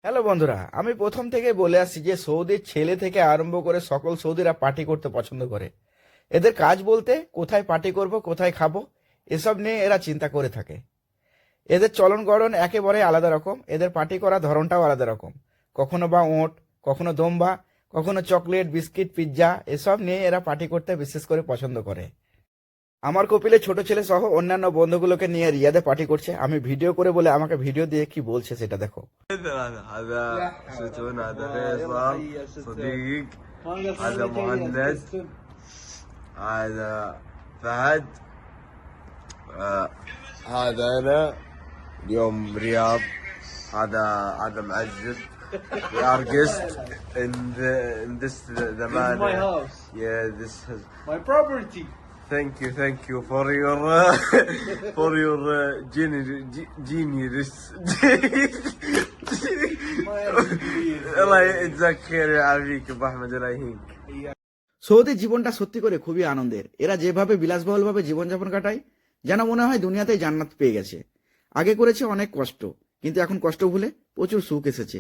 Hello বন্ধুরা, আমি প্রথম থেকে বলে আসছি যে সৌদির ছেলে থেকে আরম্ভ করে সকল সৌদিরা পার্টি করতে পছন্দ করে। এদের কাজ বলতে কোথায় পার্টি করব, কোথায় খাবো, এসব নিয়ে এরা চিন্তা করে থাকে। এদের চলন গড়ন একেবারে আলাদা রকম, এদের পার্টি করার ধরনটাও আলাদা রকম। কখনো বা ওঁট, কখনো দোম্বা, কখনো চকলেট, বিস্কিট, পিৎজা, এসব নিয়ে এরা পার্টি করতে বিশেষ করে পছন্দ করে। আমার কপিলে ছোট ছেলে সহ অন্যান্য বন্ধুগুলোকে নিয়ে রিয়াদে পার্টি করছে। আমি ভিডিও করে বলে আমাকে ভিডিও দিয়ে কি বলছে সেটা দেখো। هذا ستون، هذا فيصل صديق، هذا مهند، هذا فهد، هذا انا اليوم رياض، هذا معزب. We are guest in this the man. My house. Yeah, this is. My property. Thank you for your for your genius. الله يجزاك خير ويعافيك ابو احمد الله يهينك. সৌদির জীবনটা সত্যি করে খুবই আনন্দের। এরা যেভাবে বিলাসবহুলভাবে জীবনযাপন কাটায়, যেন মনে হয় দুনিয়াতেই জান্নাত পেয়ে গেছে। আগে করেছে অনেক কষ্ট, কিন্তু এখন কষ্ট ভুলে প্রচুর সুখ এসেছে।